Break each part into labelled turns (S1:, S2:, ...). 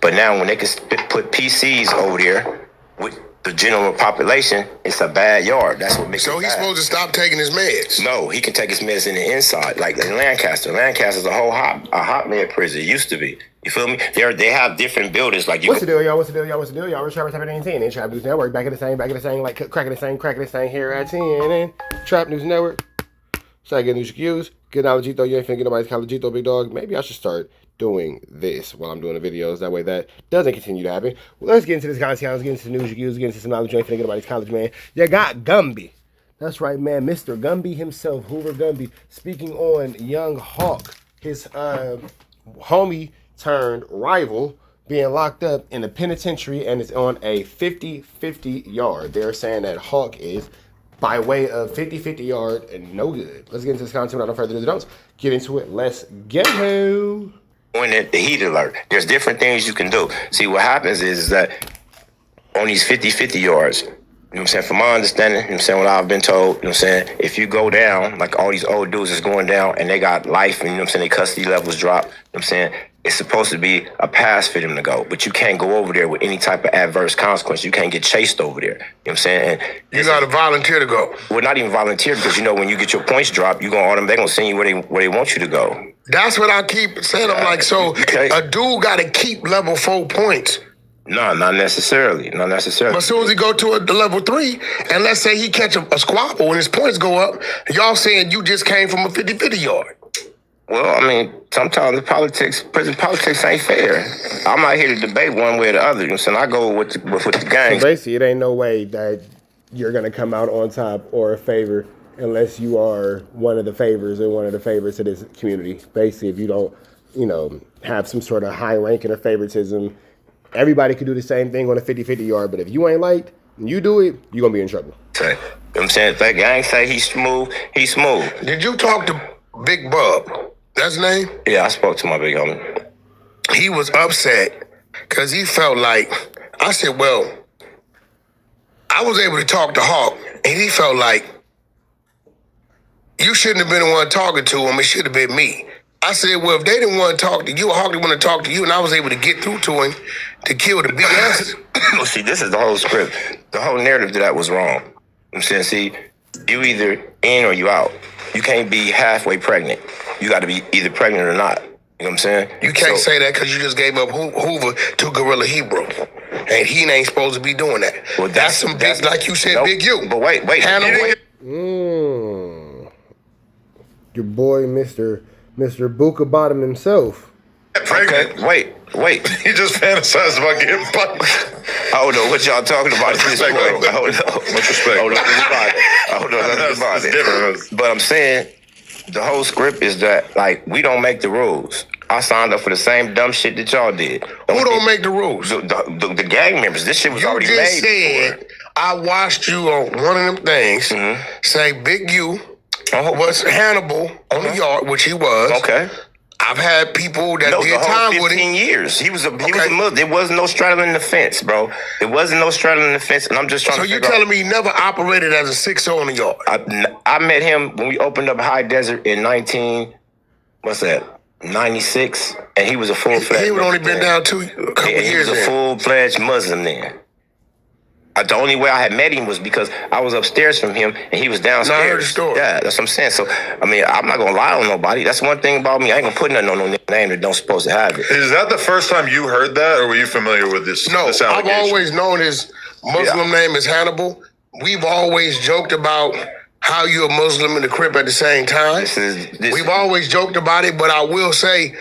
S1: But now when they can put PCs over there with the general population, it's a bad yard. That's what makes it bad.
S2: So he's supposed to stop taking his meds?
S1: No, he can take his meds in the inside, like in Lancaster. Lancaster's a whole hot med prison. It used to be. You feel me? They have different buildings. Like
S3: what's the deal, y'all? What's the deal, y'all? What's the deal, y'all? We're Trap News 18 and Trap News Network. Back at the same, like cracking the same here at 10 and Trap News Network. So I get news cues. Good knowledge, though. You ain't finna get nobody's college, big dog. Maybe I should start doing this while I'm doing the videos. That way that doesn't continue to happen. Well, let's get into this content. Let's get into the news cues. Let's get into some knowledge. You ain't finna get nobody's college, man. You got Gumby. That's right, man. Mr. Gumby himself, Hoover Gumby, speaking on Young Hawk, his homie turned rival, being locked up in a penitentiary, and it's on a 50-50 yard. They're saying that Hawk is by way of 50-50 yard and no good. Let's get into this content without no further ado. Don't get into it. Let's go.
S1: When the heat alert, there's different things you can do. See, what happens is that on these 50-50 yards, you know what I'm saying, from my understanding, you know what I'm saying, what I've been told, you know what I'm saying, if you go down, like all these old dudes is going down and they got life and, you know what I'm saying, their custody levels drop, you know what I'm saying, it's supposed to be a pass for them to go, but you can't go over there with any type of adverse consequence. You can't get chased over there. You know what I'm saying? And
S2: you got to volunteer to go.
S1: Well, not even volunteer, because, you know, when you get your points dropped, they're going to send you where they want you to go.
S2: That's what I keep saying. I'm like, so a dude got to keep level 4 points.
S1: No, not necessarily. Not necessarily.
S2: But as soon as he go to the level 3, and let's say he catch a squabble and his points go up, y'all saying you just came from a 50-50 yard.
S1: Well, I mean, sometimes prison politics ain't fair. I'm not here to debate one way or the other. You know what I'm saying? I go with the gang.
S3: So basically, it ain't no way that you're going to come out on top or a favor unless you are one of the favors or one of the favorites of this community. Basically, if you don't, you know, have some sort of high ranking or favoritism, everybody could do the same thing on a 50-50 yard. But if you ain't liked and you do it, you're going to be in trouble.
S1: You know what I'm saying? If that gang say he's smooth, he's smooth.
S2: Did you talk to Big Bub? That's his name?
S1: Yeah, I spoke to my big homie.
S2: He was upset because he felt like, I said, well, I was able to talk to Hawk, and he felt like you shouldn't have been the one talking to him. It should have been me. I said, well, if they didn't want to talk to you, or Hawk didn't want to talk to you, and I was able to get through to him to kill the BS.
S1: Well, see, this is the whole script. The whole narrative to that was wrong. You know what I'm saying? See, you either in or you out. You can't be halfway pregnant. You got to be either pregnant or not. You know what I'm saying?
S2: You can't say that because you just gave up Hoover to Gorilla Hebrew. And he ain't supposed to be doing that. Well, that's some big, like you said, Big U.
S1: But wait.
S3: Your boy, Mr. Buka Bottom himself.
S1: Okay, wait.
S4: He just fantasized about getting bucked.
S1: I don't know what y'all talking about in this world. I don't know.
S4: Much respect.
S1: I don't know nothing about it. But I'm saying the whole script is that, like, we don't make the rules. I signed up for the same dumb shit that y'all did.
S2: Who don't make the rules?
S1: The gang members. This shit was already made.
S2: You just said, I watched you on one of them things say Big U was Hannibal on the yard, which he was.
S1: Okay.
S2: I've had people that did time with him.
S1: 15 years. He was a there was no straddling the fence, bro. There wasn't no straddling the fence, and I'm just trying to figure out. So
S2: you're telling me he never operated as a 6-0 in the yard?
S1: I met him when we opened up High Desert in 96, and he was a full-fledged.
S2: He had only been down a couple years.
S1: He was a full-fledged Muslim then. The only way I had met him was because I was upstairs from him and he was downstairs.
S2: No, I heard the story.
S1: Yeah, that's what I'm saying. So, I mean, I'm not going to lie on nobody. That's one thing about me. I ain't going to put nothing on no name that don't supposed to have it.
S4: Is that the first time you heard that, or were you familiar with this?
S2: No,
S4: this
S2: I've always known his Muslim name is Hannibal. We've always joked about how you're a Muslim and a Crip at the same time. We've always joked about it, but I will say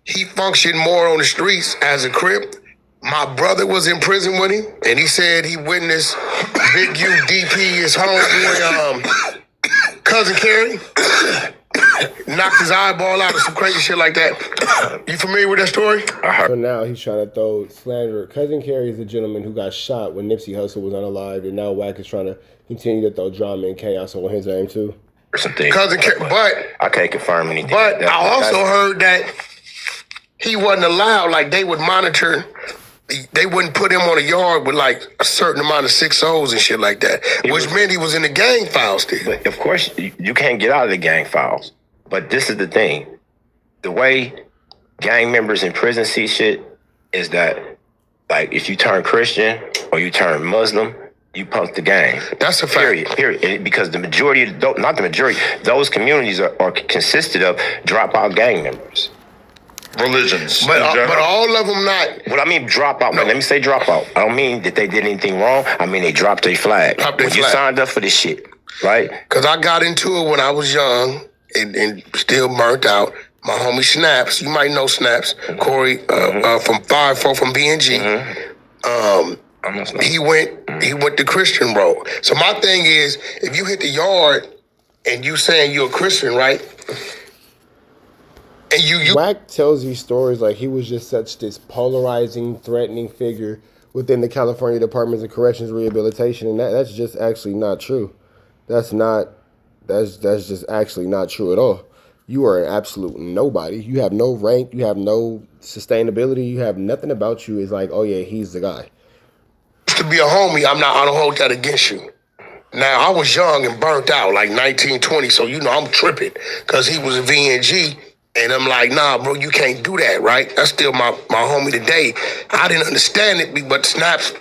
S2: he functioned more on the streets as a Crip. My brother was in prison with him, and he said he witnessed Big U DP, his homeboy, cousin Kerry, knocked his eyeball out or some crazy shit like that. You familiar with that story?
S3: So now he's trying to throw slander. Cousin Kerry is the gentleman who got shot when Nipsey Hussle was unalive, and now Wack is trying to continue to throw drama and chaos on his name too.
S2: Cousin Kerry, but
S1: I can't confirm anything.
S2: But I also heard that he wasn't allowed. Like they would monitor. They wouldn't put him on a yard with like a certain amount of 6-0s and shit like that, which meant he was in the gang files still.
S1: But of course, you can't get out of the gang files. But this is the thing. The way gang members in prison see shit, is that, like, if you turn Christian or you turn Muslim, you punk the game.
S2: That's a fact.
S1: Period. And because the majority, not the majority, those communities are consisted of dropout gang members.
S4: Religions.
S2: But all of them not.
S1: Well, I mean dropout.
S2: No.
S1: Let me say dropout. I don't mean that they did anything wrong. I mean they dropped their flag. You signed up for this shit, right?
S2: Because I got into it when I was young and still burnt out. My homie Snaps, you might know Snaps, Corey from 5-4 from B.I.G. He went the Christian road. So my thing is, if you hit the yard and you saying you're a Christian, right? And you
S3: Wack tells these stories like he was just such this polarizing, threatening figure within the California Departments of Corrections Rehabilitation, and that's just actually not true. That's just actually not true at all. You are an absolute nobody. You have no rank. You have no sustainability. You have nothing about you. Is like, oh yeah, he's the guy.
S2: To be a homie, I don't hold that against you. Now, I was young and burnt out, like 19, 20, so I'm tripping because he was a VNG, and I'm like, nah, bro, you can't do that, right? That's still my homie today. I didn't understand it, but Snaps,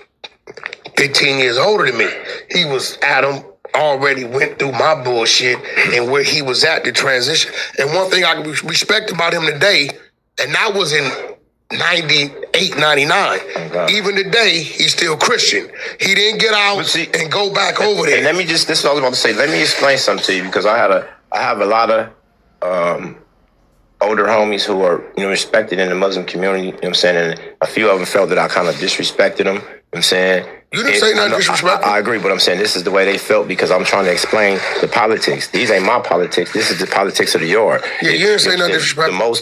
S2: 15 years older than me, he was Adam, already went through my bullshit and where he was at, the transition. And one thing I respect about him today, and that was in 98, 99. Even today, he's still Christian. He didn't get out and go back over there.
S1: And let me this is what I was about to say. Let me explain something to you because I have a lot of older homies who are, respected in the Muslim community, you know what I'm saying? And a few of them felt that I kind of disrespected them, you know what I'm saying?
S2: You didn't say nothing disrespectful.
S1: I agree, but I'm saying this is the way they felt because I'm trying to explain the politics. These ain't my politics. This is the politics of the yard.
S2: Yeah, you didn't say nothing disrespectful.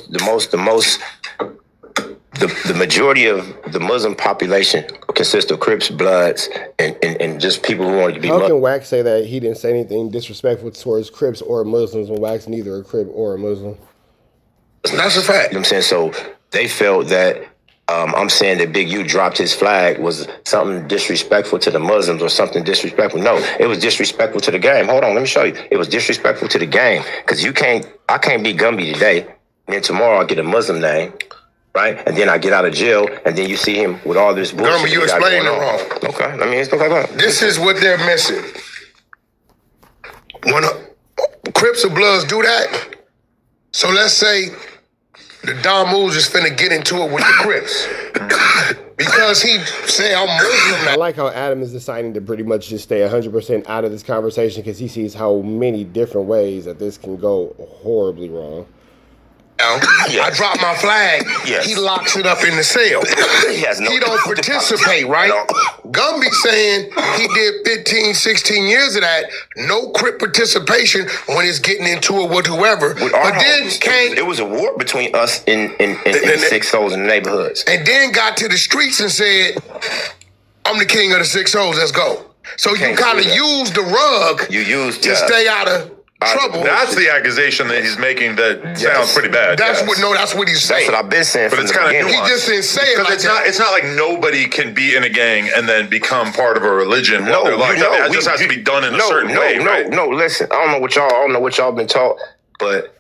S1: The majority of the Muslim population consists of Crips, Bloods, and just people who want to be.
S3: How can Wack say that he didn't say anything disrespectful towards Crips or Muslims when Wack's neither a Crip or a Muslim?
S2: That's a fact.
S1: You know what I'm saying? So they felt that I'm saying that Big U dropped his flag was something disrespectful to the Muslims or something disrespectful. No, it was disrespectful to the game. Hold on, let me show you. It was disrespectful to the game because I can't be Gumby today, and then tomorrow I get a Muslim name. Right? And then I get out of jail, and then you see him with all this bullshit.
S2: Gumby, you explained it wrong.
S1: Okay, let me explain that.
S2: This is what they're missing. When Crips or Bloods do that, so let's say the Don Moose is finna get into it with the Crips. Because he say I'm Muslim.
S3: I like how Adam is deciding to pretty much just stay 100% out of this conversation because he sees how many different ways that this can go horribly wrong.
S2: Yes. I drop my flag. Yes. He locks it up in the cell. He don't participate, right? Gumby saying he did 15, 16 years of that. No Crip participation when it's getting into it with whoever. But then
S1: it was a war between us and 6 holes in the neighborhoods.
S2: And then got to the streets and said, I'm the king of the 6 holes, let's go. So you kind of used the rug to stay out of trouble.
S4: That's the accusation that he's making that sounds pretty bad.
S2: That's what he's saying.
S1: That's what I've been saying.
S4: But it's kind of
S2: he just didn't say it like that.
S4: It's not like nobody can be in a gang and then become part of a religion. No, it just has to be done in a certain way.
S1: No, listen. I don't know what y'all been taught, but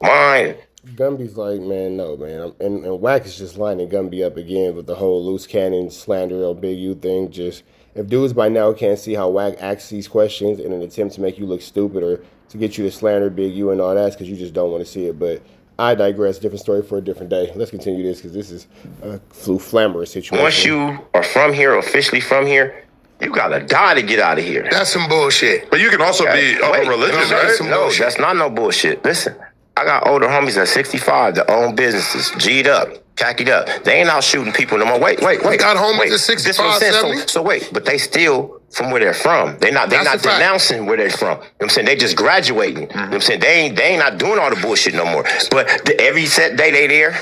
S1: mine.
S3: Gumby's like, man, no, man. And Wack is just lining Gumby up again with the whole loose cannon slander on Big U thing. Just if dudes by now can't see how Wack asks these questions in an attempt to make you look stupid or to get you to slander Big U and all that, because you just don't want to see it. But I digress. Different story for a different day. Let's continue this because this is a flamboyant situation.
S1: Once you are from here, officially from here, you gotta die to get out of here.
S2: That's some bullshit.
S4: But you can also be of a religion, right?
S1: No, that's not no bullshit. Listen, I got older homies at 65 that own businesses, G'd up, khaki up. They ain't out shooting people no more. Wait.
S2: We got homies at 65, 70.
S1: So wait, but they still from where they're from. They're not denouncing where they're from. You know what I'm saying? They just graduating. You know what I'm saying? They ain't not doing all the bullshit no more. But every set day they there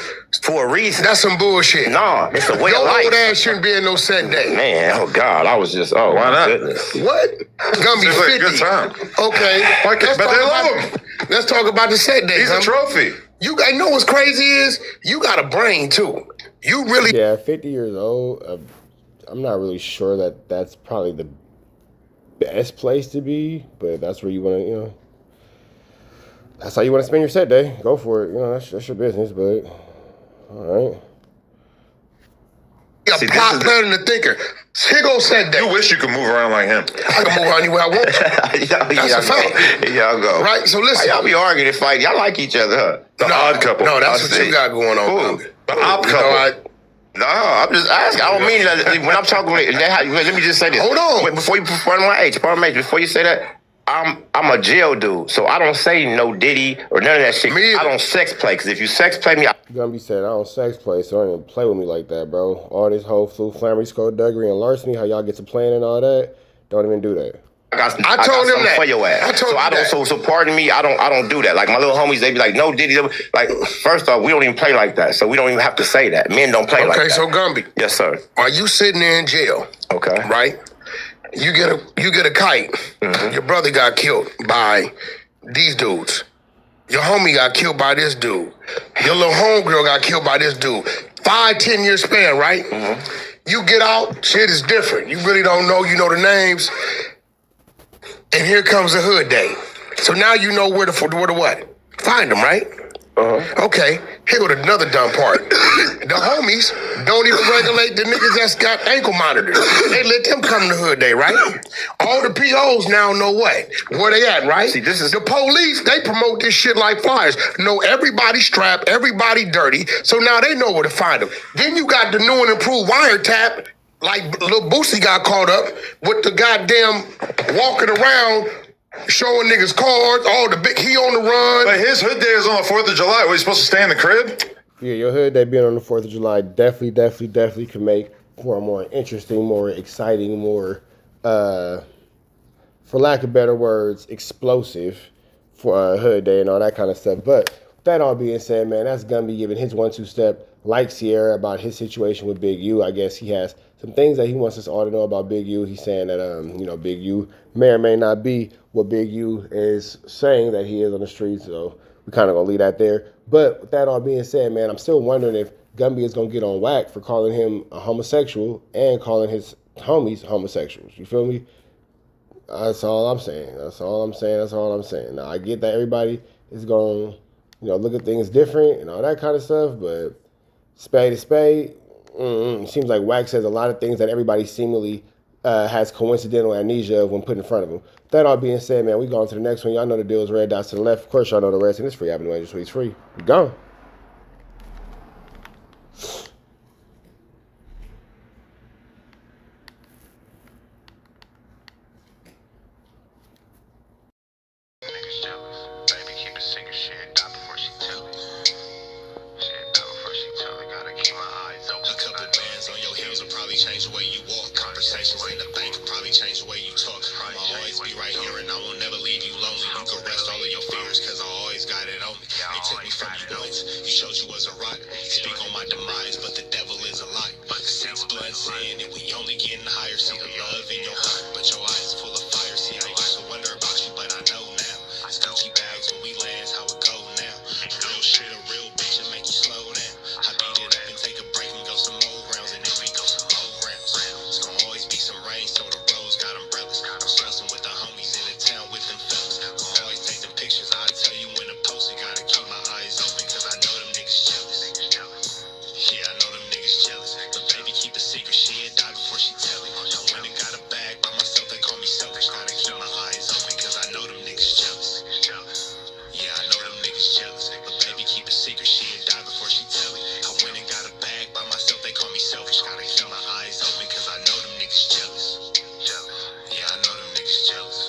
S1: for a reason.
S2: That's some bullshit.
S1: Nah, it's a way of life.
S2: Your old ass shouldn't be in no set day.
S1: Man, oh God, I was just,
S4: why not?
S1: Goodness.
S2: What? Gumby 50.
S4: Like a good time.
S2: Okay.
S4: But they love him.
S2: Let's talk about the set day.
S4: He's a trophy.
S2: I know what's crazy is you got a brain too. You really.
S3: Yeah, 50 years old. I'm not really sure that that's probably the best place to be, but that's where you want to, that's how you want to spend your set day. Go for it. That's your business, but all right.
S2: A plot planner and a thinker. Higo said that.
S4: You wish you could move around like him.
S2: I can move around anywhere I want to. That's a fact.
S1: Y'all go.
S2: Right? So listen.
S1: Y'all be arguing and fighting. Y'all like each other, huh?
S4: The odd couple.
S2: No, that's what you got going on.
S4: The odd couple.
S1: No, I'm just asking. I don't mean that. When I'm talking, let me just say this.
S2: Hold on.
S1: Wait, before you, before you say that, I'm a jail dude, so I don't say no Diddy or none of that shit. I don't sex play, because if you sex play me,
S3: Gumby said, I don't sex play, so don't even play with me like that, bro. All this whole flu, flammery, skullduggery, and larceny, how y'all get to playing and all that, don't even do that.
S1: I told him that. For your ass. So pardon me, I don't do that. Like my little homies, they be like, no Diddy. Like, first off, we don't even play like that, so we don't even have to say that. Men don't play like that.
S2: Okay, so Gumby.
S1: Yes, sir.
S2: Are you sitting there in jail? Okay. Right? You get a kite. Mm-hmm. Your brother got killed by these dudes. Your homie got killed by this dude. Your little homegirl got killed by this dude. 5-10 year span, right? Mm-hmm. You get out, shit is different. You really don't know, you know the names. And here comes a hood day. So now you know where to what? Find them, right? Uh-huh. Okay, here go to another dumb part. The homies don't even regulate the niggas that's got ankle monitors. They let them come to hood day, right? All the POs now know what? Where they at, right? See, this is the police, they promote this shit like flyers. Know everybody strapped, everybody dirty, so now they know where to find them. Then you got the new and improved wiretap, like Lil Boosie got caught up with the goddamn walking around showing niggas cards, all the big, he on the run.
S4: But his hood day is on the 4th of July. What, you supposed to stay in the crib?
S3: Yeah, your hood day being on the 4th of July definitely can make for a more interesting, more exciting, more, for lack of better words, explosive for a hood day and all that kind of stuff. But with that all being said, man, that's Gumby giving his 1-2 step, like Sierra, about his situation with Big U. I guess he has some things that he wants us all to know about Big U. He's saying that, Big U may or may not be what Big U is saying that he is on the streets. So we kind of going to leave that there. But with that all being said, man, I'm still wondering if Gumby is going to get on Wack for calling him a homosexual and calling his homies homosexuals. You feel me? That's all I'm saying. Now, I get that everybody is going to, look at things different and all that kind of stuff, but spade to spade, it seems like Wack says a lot of things that everybody seemingly has coincidental amnesia of when put in front of him. That all being said, man, we go on to the next one. Y'all know the deal is red dots to the left. Of course, y'all know the rest, and it's free. Avenue Angel Suites free. We gone.
S5: Change the way you walk. Conversations in the bank will probably change the way you talk. I'ma always be right here and I will never leave you lonely. You can rest all of your fears cause I always got it on me. They took me from you once. You showed you was a rock. You speak on my demise, but the devil is a lie. 6 blood sin and we only getting higher. See the love in your heart, but your eyes full of fire. See, I used to wonder about you, but I know now. It's Gucci bags when we land, how it go now. Real shit, a real bitch and make you slow down. I beat it up and take a break and go some more rounds, and if we go some more rounds, it's gonna always be some rain, so the roads got umbrellas. I'm stressing with the homies in the town with them fellas. Gonna always take them pictures, I'll tell you when to post it. Gotta keep my eyes open, cause I know them niggas jealous. Yeah, I know them niggas jealous. But baby, keep a secret, she'll die before she tell it. I went and got a bag by myself, they call me selfish. Gotta keep my eyes open, cause I know them niggas jealous. Yeah, I know them niggas jealous. But baby, keep a secret, she'll die before she tell it. I went and got a bag by myself, they call me selfish. Gotta keep my eyes open, cause I know them niggas jealous. Yeah, I know them niggas jealous.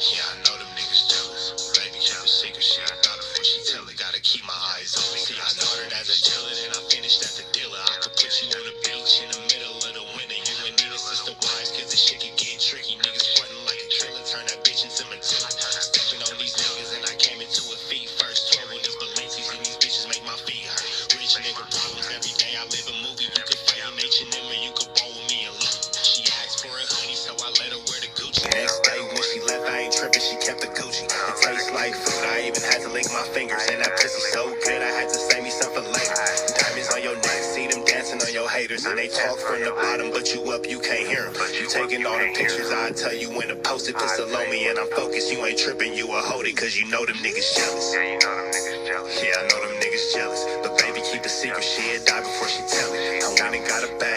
S5: Yeah, I know them niggas jealous. Baby, keep a secret, she'll die before she tell it. Gotta keep my eyes open. See, I started as a dealer, then I finished as a dealer. I could put you on the beach in the middle of the winter. You and Nina, sister wives, cause this shit can get tricky. Niggas frontin' like a trailer, turn that bitch into Matilla. Stepping on these niggas and I came into a feet first. 12 with these Balenci's and these bitches make my feet hurt. Rich nigga problems every day, I live a movie. You could fight in H&M or you could ball with me alone. She asked for a hoodie, so I let her wear the Gucci. Next day when she left, I ain't tripping, she kept the Gucci. It tastes like food, I even had to lick my fingers. And that pussy so good, I had to save me some for later. Diamonds on your neck, see them dancing on your haters. And they talk from the bottom, but you up, you can't hear them. You taking all the pictures, I tell you when to post it. Pistol on me and I'm focused, you ain't tripping, you a hold it. Cause you know them niggas jealous. Yeah, I know them niggas jealous. But baby, keep a secret, she'll die before she tell it. I went and got a bag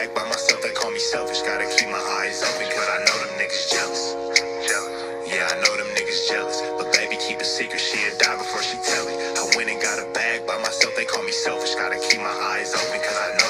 S5: They call me selfish, gotta keep my eyes open, cause I know